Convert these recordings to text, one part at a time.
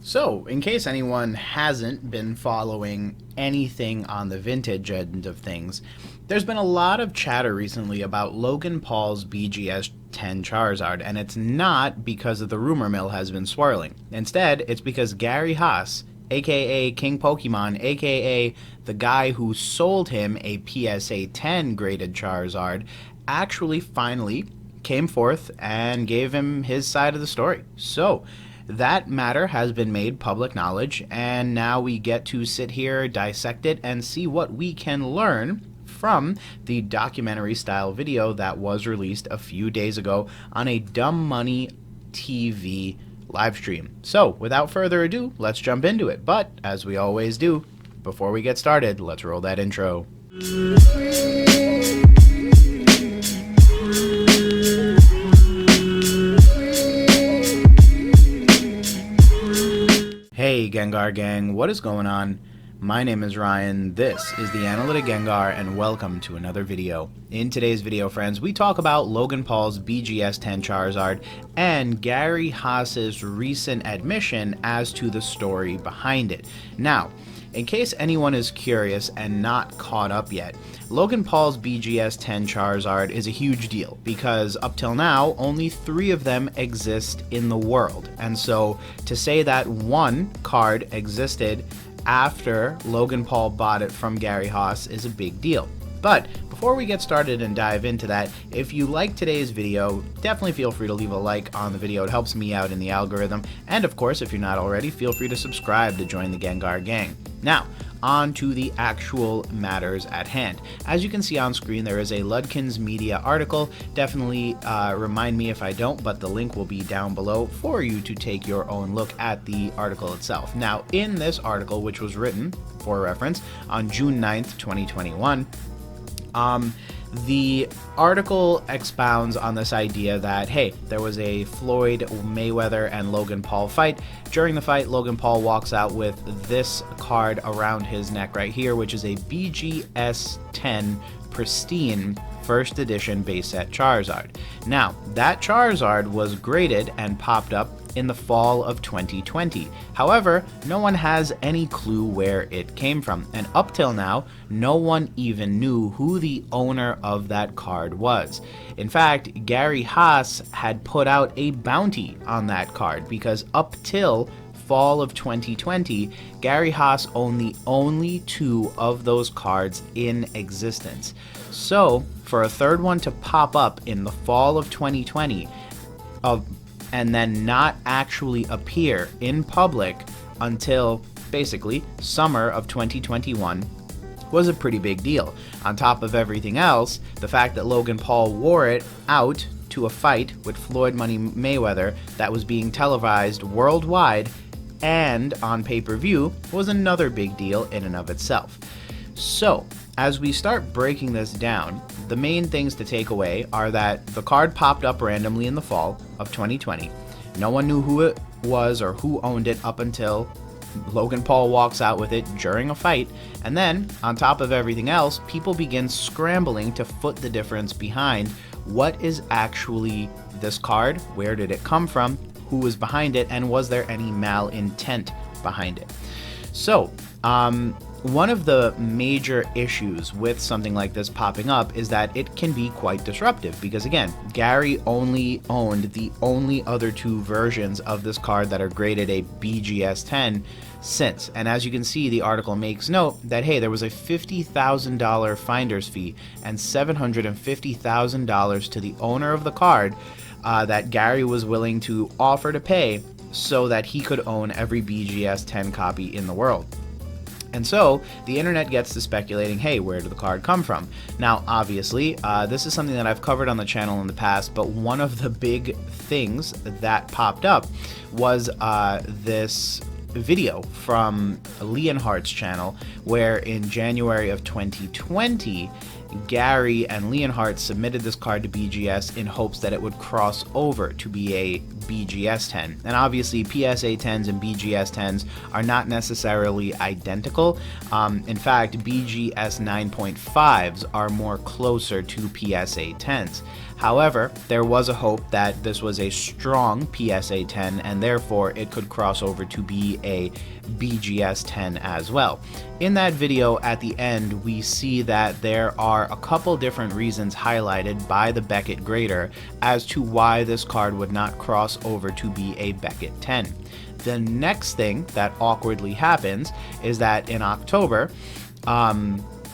So, in case anyone hasn't been following anything on the vintage end of things, there's been a lot of chatter recently about Logan Paul's BGS 10 Charizard, and it's not because of the rumor mill has been swirling. Instead, it's because Gary Hasse, a.k.a. King Pokemon, a.k.a. the guy who sold him a PSA 10 graded Charizard, actually finally came forth and gave him his side of the story. So, that matter has been made public knowledge, and now we get to sit here, dissect it, and see what we can learn from the documentary-style video that was released a few days ago on a Dumb Money TV live stream. So, without further ado, let's jump into it. But, as we always do, before we get started, let's roll that intro. Hey Gengar gang, what is going on? My name is Ryan, this is the Analytic Gengar, and welcome to another video. In today's video, friends, we talk about Logan Paul's BGS 10 Charizard and Gary Hasse's recent admission as to the story behind it. Now, in case anyone is curious and not caught up yet, Logan Paul's BGS 10 Charizard is a huge deal because up till now, only 3 of them exist in the world. And so to say that one card existed after Logan Paul bought it from Gary Hasse is a big deal. But before we get started and dive into that, if you like today's video, definitely feel free to leave a like on the video. It helps me out in the algorithm. And of course, if you're not already, feel free to subscribe to join the Gengar gang. Now, on to the actual matters at hand. As you can see on screen, there is a Ludkins Media article. Definitely remind me if I don't, but the link will be down below for you to take your own look at the article itself. Now, in this article, which was written, for reference, on June 9th, 2021, the article expounds on this idea that, hey, there was a Floyd Mayweather and Logan Paul fight. During the fight, Logan Paul walks out with this card around his neck right here, which is a BGS 10 Pristine first edition base set Charizard. Now, that Charizard was graded and popped up in the fall of 2020. However, no one has any clue where it came from, and up till now, no one even knew who the owner of that card was. In fact, Gary Hasse had put out a bounty on that card because up till fall of 2020, Gary Hasse owned the only 2 of those cards in existence. So, for a third one to pop up in the fall of 2020, and then not actually appear in public until basically summer of 2021 was a pretty big deal. On top of everything else, the fact that Logan Paul wore it out to a fight with Floyd Money Mayweather that was being televised worldwide and on pay-per-view was another big deal in and of itself. So, as we start breaking this down, the main things to take away are that the card popped up randomly in the fall of 2020. No one knew who it was or who owned it up until Logan Paul walks out with it during a fight. And then, on top of everything else, people begin scrambling to foot the difference behind what is actually this card, where did it come from, who was behind it, and was there any malintent behind it. So, one of the major issues with something like this popping up is that it can be quite disruptive because, again, Gary only owned the only other 2 versions of this card that are graded a BGS 10 since. And as you can see, the article makes note that, hey, there was a $50,000 finder's fee and $750,000 to the owner of the card that Gary was willing to offer to pay so that he could own every BGS 10 copy in the world. And so, the internet gets to speculating, hey, where did the card come from? Now, obviously, this is something that I've covered on the channel in the past, but one of the big things that popped up was this video from Leonhart's channel, where in January of 2020, Gary and Leonhart submitted this card to BGS in hopes that it would cross over to be a BGS 10. And obviously PSA 10s and BGS 10s are not necessarily identical. In fact, BGS 9.5s are more closer to PSA 10s. However, there was a hope that this was a strong PSA 10 and therefore it could cross over to be a BGS 10 as well. In that video at the end, we see that there are a couple different reasons highlighted by the Beckett grader as to why this card would not cross over to be a Beckett 10. The next thing that awkwardly happens is that in October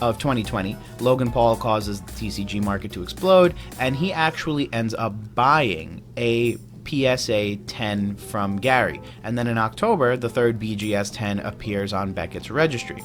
of 2020, Logan Paul causes the TCG market to explode, and he actually ends up buying a PSA 10 from Gary. And then in October, the third BGS 10 appears on Beckett's registry.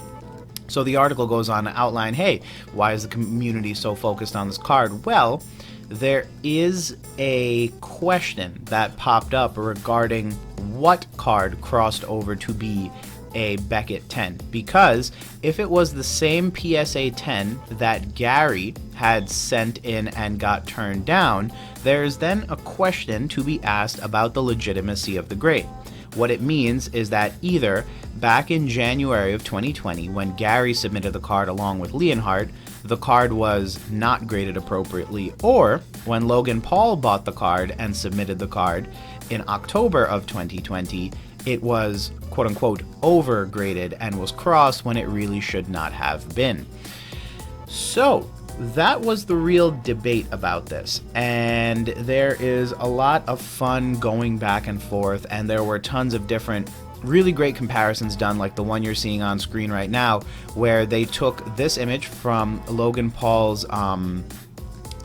So the article goes on to outline, hey, why is the community so focused on this card? Well, there is a question that popped up regarding what card crossed over to be a Beckett 10, because if it was the same PSA 10 that Gary had sent in and got turned down, there's then a question to be asked about the legitimacy of the grade. What it means is that either back in January of 2020, when Gary submitted the card along with Leonhart, the card was not graded appropriately, or when Logan Paul bought the card and submitted the card in October of 2020, it was quote-unquote overgraded and was crossed when it really should not have been. So that was the real debate about this, and there is a lot of fun going back and forth, and there were tons of different really great comparisons done, like the one you're seeing on screen right now, where they took this image from Logan Paul's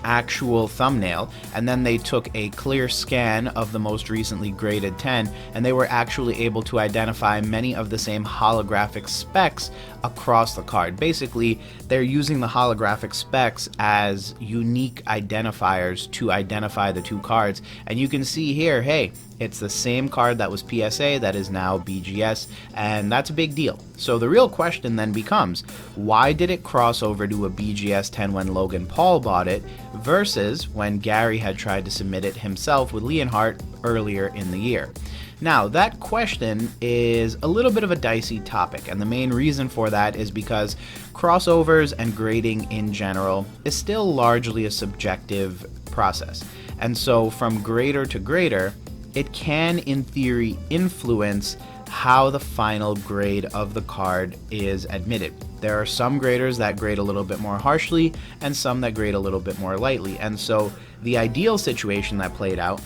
actual thumbnail, and then they took a clear scan of the most recently graded 10, and they were actually able to identify many of the same holographic specs across the card. Basically, they're using the holographic specs as unique identifiers to identify the two cards, and you can see here, hey, it's the same card that was PSA that is now BGS, and that's a big deal. So the real question then becomes, why did it cross over to a BGS 10 when Logan Paul bought it versus when Gary had tried to submit it himself with Leonhart earlier in the year? Now, that question is a little bit of a dicey topic, and the main reason for that is because crossovers and grading in general is still largely a subjective process. And so from grader to grader, it can, in theory, influence how the final grade of the card is admitted. There are some graders that grade a little bit more harshly and some that grade a little bit more lightly. And so the ideal situation that played out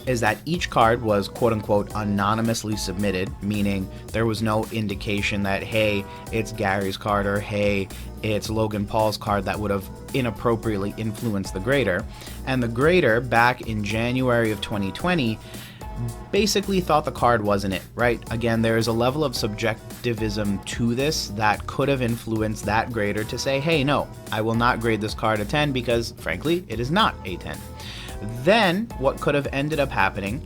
is that each card was quote-unquote anonymously submitted, meaning there was no indication that, hey, it's Gary's card, or hey, it's Logan Paul's card that would have inappropriately influenced the grader. And the grader back in January of 2020 basically thought the card wasn't it, right? Again, there is a level of subjectivism to this that could have influenced that grader to say, hey, no, I will not grade this card a 10 because, frankly, it is not a 10. Then what could have ended up happening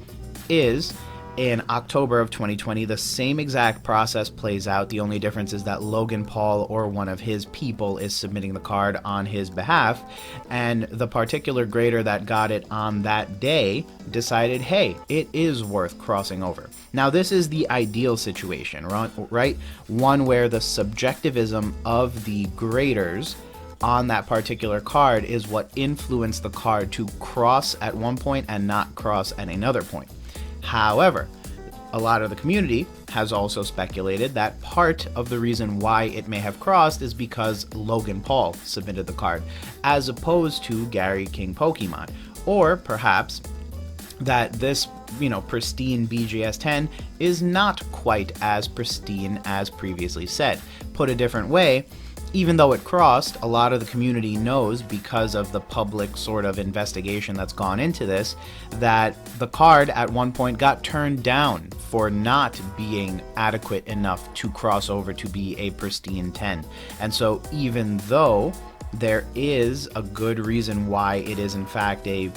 is in October of 2020, the same exact process plays out. The only difference is that Logan Paul or one of his people is submitting the card on his behalf, and the particular grader that got it on that day decided, hey, it is worth crossing over. Now, this is the ideal situation, right? One where the subjectivism of the graders on that particular card is what influenced the card to cross at one point and not cross at another point. However, a lot of the community has also speculated that part of the reason why it may have crossed is because Logan Paul submitted the card, as opposed to Gary King Pokemon. Or perhaps that this, pristine BGS 10 is not quite as pristine as previously said. Put a different way, even though it crossed, a lot of the community knows, because of the public sort of investigation that's gone into this, that the card at one point got turned down for not being adequate enough to cross over to be a pristine 10. And so even though there is a good reason why it is in fact a,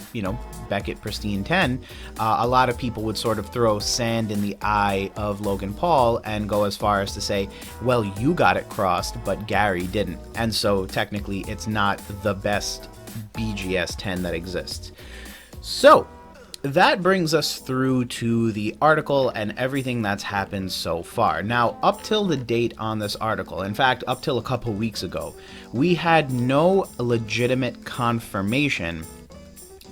Beckett Pristine 10, a lot of people would sort of throw sand in the eye of Logan Paul and go as far as to say, well, you got it crossed, but Gary didn't. And so technically it's not the best BGS 10 that exists. So that brings us through to the article and everything that's happened so far. Now, up till the date on this article, in fact, up till a couple weeks ago, we had no legitimate confirmation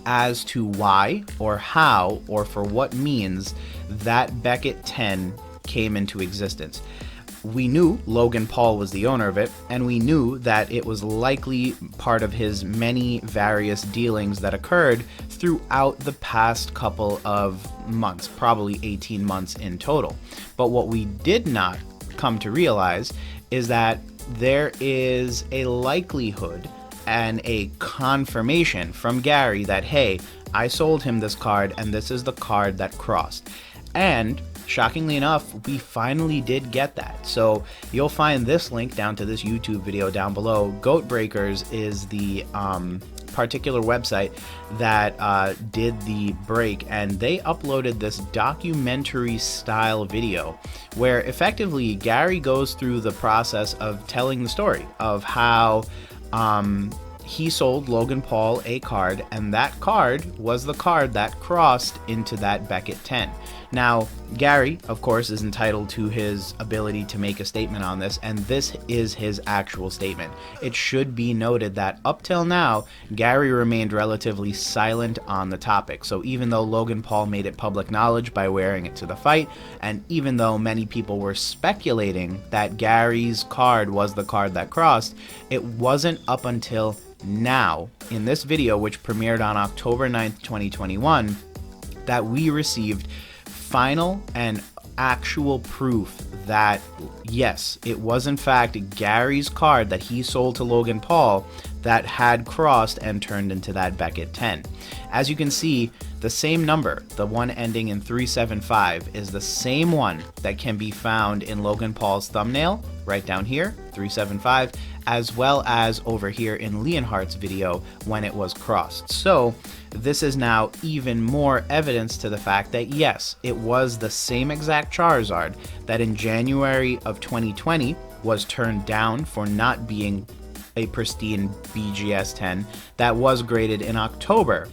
as to why or how or for what means that Beckett 10 came into existence. We knew Logan Paul was the owner of it, and we knew that it was likely part of his many various dealings that occurred throughout the past couple of months, probably 18 months in total. But what we did not come to realize is that there is a likelihood and a confirmation from Gary that, hey, I sold him this card and this is the card that crossed. And shockingly enough, we finally did get that. So you'll find this link down to this YouTube video down below. Goat Breakers is the particular website that did the break, and they uploaded this documentary style video where effectively Gary goes through the process of telling the story of how he sold Logan Paul a card, and that card was the card that crossed into that Beckett 10. Now, Gary, of course, is entitled to his ability to make a statement on this, and this is his actual statement. It should be noted that up till now, Gary remained relatively silent on the topic. So even though Logan Paul made it public knowledge by wearing it to the fight, and even though many people were speculating that Gary's card was the card that crossed, it wasn't up until now, in this video, which premiered on October 9th, 2021, that we received final and actual proof that yes, it was in fact Gary's card that he sold to Logan Paul that had crossed and turned into that Beckett 10. As you can see, the same number, the one ending in 375, is the same one that can be found in Logan Paul's thumbnail, right down here, 375, as well as over here in Leonhart's video when it was crossed. So this is now even more evidence to the fact that yes, it was the same exact Charizard that in January of 2020 was turned down for not being a pristine BGS 10 that was graded in October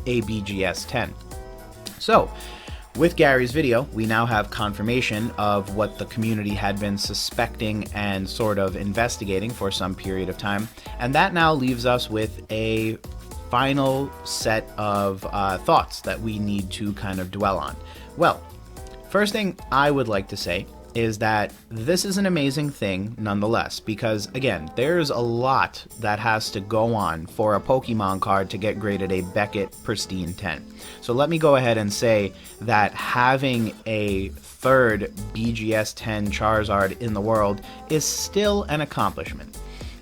a BGS 10. So with Gary's video, we now have confirmation of what the community had been suspecting and sort of investigating for some period of time, and that now leaves us with a final set of thoughts that we need to kind of dwell on. Well, first thing I would like to say is that this is an amazing thing nonetheless, because again, there's a lot that has to go on for a Pokemon card to get graded a Beckett Pristine 10. So let me go ahead and say that having a third BGS 10 Charizard in the world is still an accomplishment.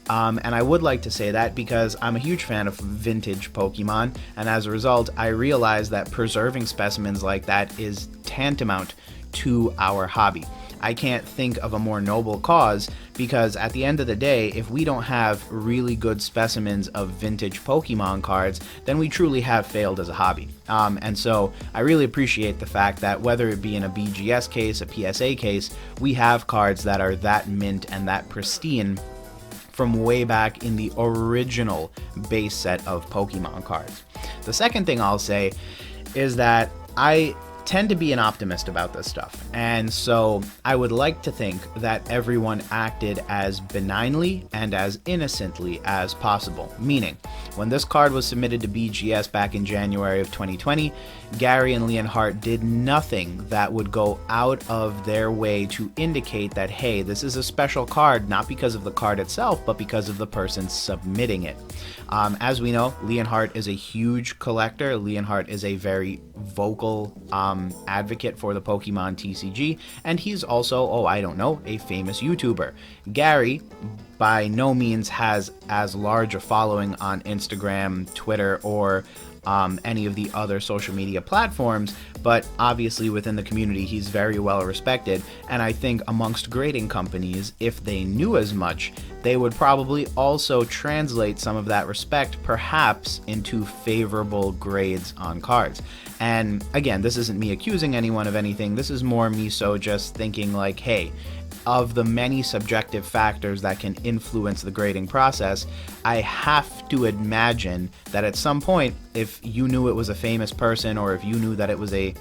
And I would like to say that because I'm a huge fan of vintage Pokemon, and as a result, I realize that preserving specimens like that is tantamount to our hobby. I can't think of a more noble cause, because at the end of the day, if we don't have really good specimens of vintage Pokemon cards, then we truly have failed as a hobby. And so I really appreciate the fact that whether it be in a BGS case, a PSA case, we have cards that are that mint and that pristine from way back in the original base set of Pokemon cards. The second thing I'll say is that I tend to be an optimist about this stuff, and so I would like to think that everyone acted as benignly and as innocently as possible. Meaning, when this card was submitted to BGS back in January of 2020, Gary and Leonhart did nothing that would go out of their way to indicate that, hey, this is a special card, not because of the card itself, but because of the person submitting it. As we know, Leonhart is a huge collector. Leonhart is a very vocal advocate for the Pokemon TCG, and he's also, a famous YouTuber. Gary, by no means has as large a following on Instagram, Twitter, or any of the other social media platforms, but obviously within the community he's very well respected, and I think amongst grading companies, if they knew as much, they would probably also translate some of that respect perhaps into favorable grades on cards. And again, this isn't me accusing anyone of anything, this is more me so just thinking like, hey, of the many subjective factors that can influence the grading process, I have to imagine that at some point, if you knew it was a famous person, or if you knew that it was a,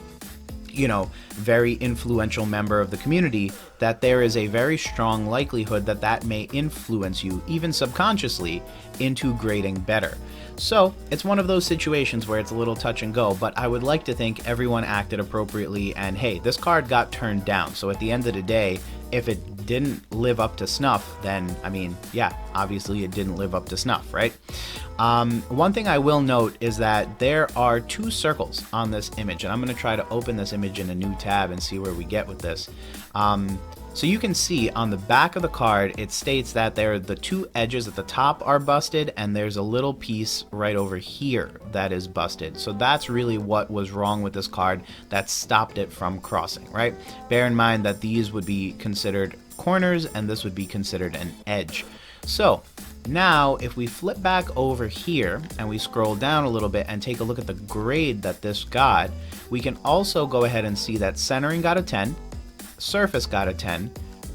very influential member of the community, that there is a very strong likelihood that that may influence you, even subconsciously, into grading better. So it's one of those situations where it's a little touch and go, but I would like to think everyone acted appropriately, and hey, this card got turned down. So at the end of the day, if it didn't live up to snuff, then, I mean, yeah, obviously it didn't live up to snuff, right? One thing I will note is that there are 2 circles on this image, and I'm going to try to open this image in a new tab and see where we get with this. So you can see on the back of the card, it states that the 2 edges at the top are busted, and there's a little piece right over here that is busted. So that's really what was wrong with this card that stopped it from crossing, right? Bear in mind that these would be considered corners, and this would be considered an edge. So now if we flip back over here and we scroll down a little bit and take a look at the grade that this got, we can also go ahead and see that centering got a 10, surface got a 10,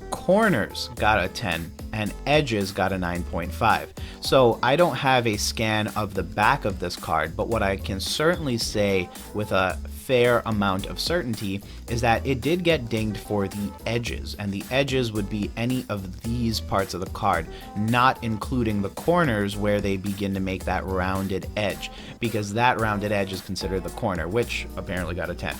corners got a 10, and edges got a 9.5. So I don't have a scan of the back of this card, but what I can certainly say with a fair amount of certainty is that it did get dinged for the edges, and the edges would be any of these parts of the card, not including the corners where they begin to make that rounded edge, because that rounded edge is considered the corner, which apparently got a 10.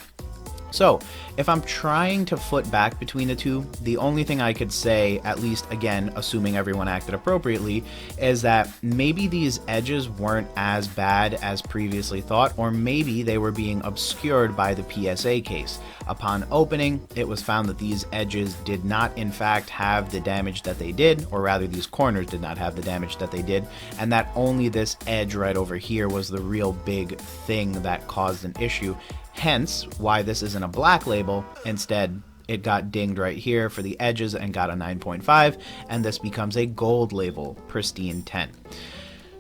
So if I'm trying to foot back between the two, the only thing I could say, at least again, assuming everyone acted appropriately, is that maybe these edges weren't as bad as previously thought, or maybe they were being obscured by the PSA case. Upon opening, it was found that these edges did not in fact have the damage that they did, or rather these corners did not have the damage that they did, and that only this edge right over here was the real big thing that caused an issue. Hence why this isn't a black label. Instead, it got dinged right here for the edges and got a 9.5, and this becomes a gold label, Pristine 10.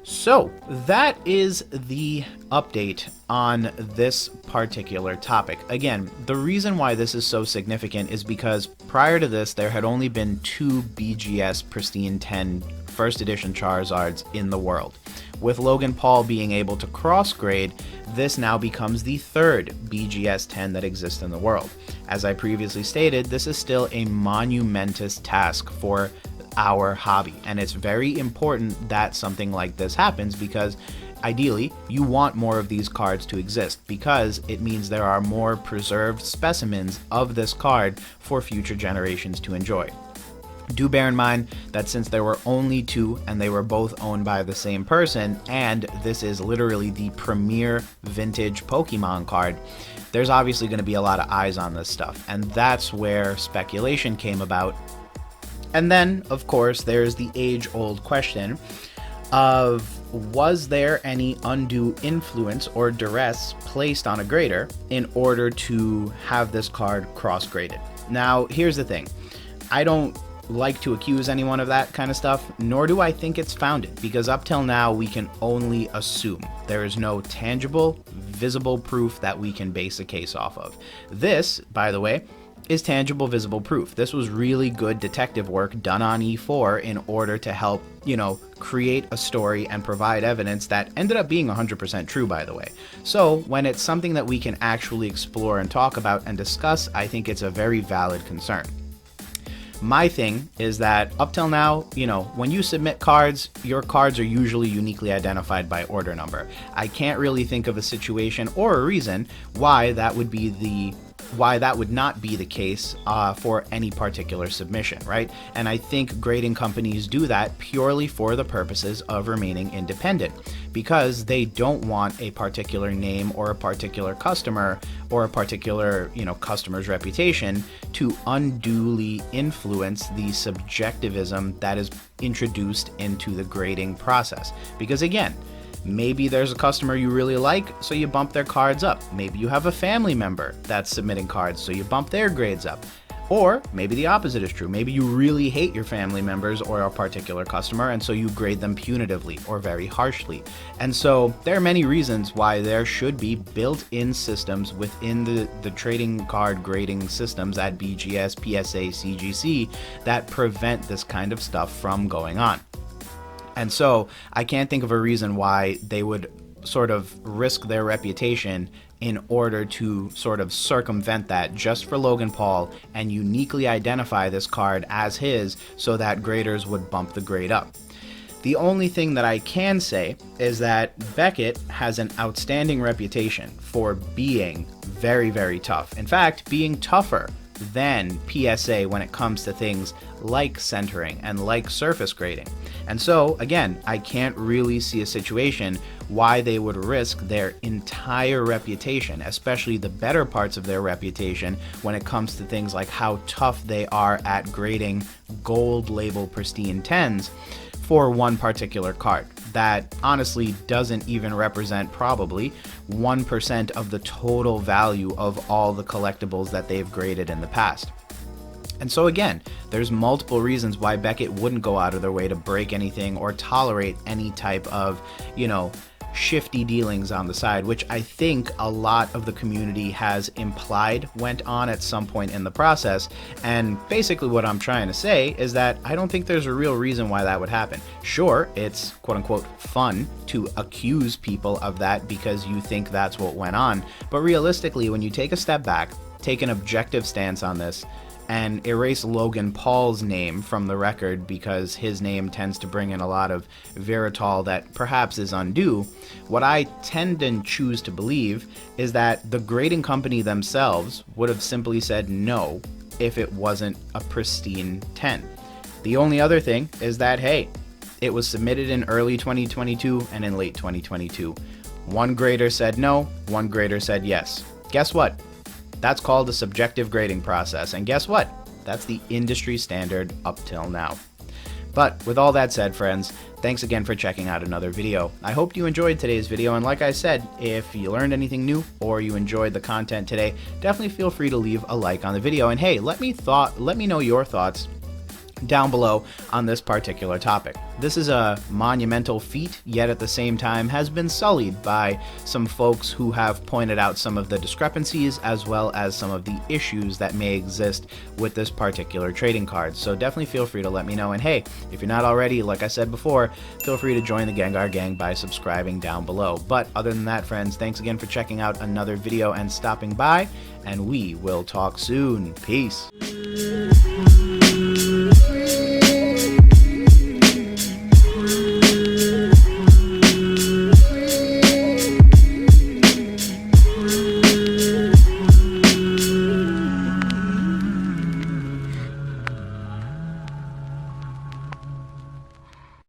So that is the update on this particular topic. Again, the reason why this is so significant is because prior to this, there had only been 2 BGS Pristine 10 first edition Charizards in the world. With Logan Paul being able to cross-grade, this now becomes the 3rd BGS 10 that exists in the world. As I previously stated, this is still a monumentous task for our hobby, and it's very important that something like this happens, because ideally you want more of these cards to exist, because it means there are more preserved specimens of this card for future generations to enjoy. Do bear in mind that since there were only 2 and they were both owned by the same person, and this is literally the premier vintage Pokemon card, there's obviously going to be a lot of eyes on this stuff, and that's where speculation came about. And then, of course, there's the age-old question of, was there any undue influence or duress placed on a grader in order to have this card cross-graded? Now, here's the thing. I don't like to accuse anyone of that kind of stuff, nor do I think it's founded, because up till now we can only assume. There is no tangible, visible proof that we can base a case off of. This, by the way, is tangible, visible proof. This was really good detective work done on E4 in order to help, create a story and provide evidence that ended up being 100% true, by the way. So when it's something that we can actually explore and talk about and discuss, I think it's a very valid concern. My thing is that up till now, when you submit cards, your cards are usually uniquely identified by order number. I can't really think of a situation or a reason why that would not be the case for any particular submission, right? And I think grading companies do that purely for the purposes of remaining independent, because they don't want a particular name or a particular customer or a particular, customer's reputation to unduly influence the subjectivism that is introduced into the grading process. Because again, maybe there's a customer you really like, so you bump their cards up. Maybe you have a family member that's submitting cards, so you bump their grades up. Or maybe the opposite is true. Maybe you really hate your family members or a particular customer, and so you grade them punitively or very harshly. And so there are many reasons why there should be built-in systems within the trading card grading systems at BGS, PSA, CGC that prevent this kind of stuff from going on. And so I can't think of a reason why they would sort of risk their reputation in order to sort of circumvent that just for Logan Paul and uniquely identify this card as his so that graders would bump the grade up. The only thing that I can say is that Beckett has an outstanding reputation for being very, very tough. In fact, being tougher than PSA when it comes to things like centering and like surface grading. And so, again, I can't really see a situation why they would risk their entire reputation, especially the better parts of their reputation, when it comes to things like how tough they are at grading gold label pristine 10s for one particular card that honestly doesn't even represent probably 1% of the total value of all the collectibles that they've graded in the past. And so again, there's multiple reasons why Beckett wouldn't go out of their way to break anything or tolerate any type of, shifty dealings on the side, which I think a lot of the community has implied went on at some point in the process. And basically what I'm trying to say is that I don't think there's a real reason why that would happen. Sure, it's quote unquote fun to accuse people of that because you think that's what went on. But realistically, when you take a step back, take an objective stance on this, and erase Logan Paul's name from the record because his name tends to bring in a lot of vitriol that perhaps is undue, what I tend and choose to believe is that the grading company themselves would have simply said no if it wasn't a pristine 10. The only other thing is that, hey, it was submitted in early 2022 and in late 2022. One grader said no, one grader said yes. Guess what? That's called a subjective grading process, and guess what? That's the industry standard up till now. But with all that said, friends, thanks again for checking out another video. I hope you enjoyed today's video, and like I said, if you learned anything new or you enjoyed the content today, definitely feel free to leave a like on the video, and hey, let me know your thoughts down below on this particular topic. This is a monumental feat, yet at the same time has been sullied by some folks who have pointed out some of the discrepancies as well as some of the issues that may exist with this particular trading card. So definitely feel free to let me know, and hey, if you're not already, like I said before, feel free to join the Gengar gang by subscribing down below. But other than that, friends, thanks again for checking out another video and stopping by, and we will talk soon. Peace.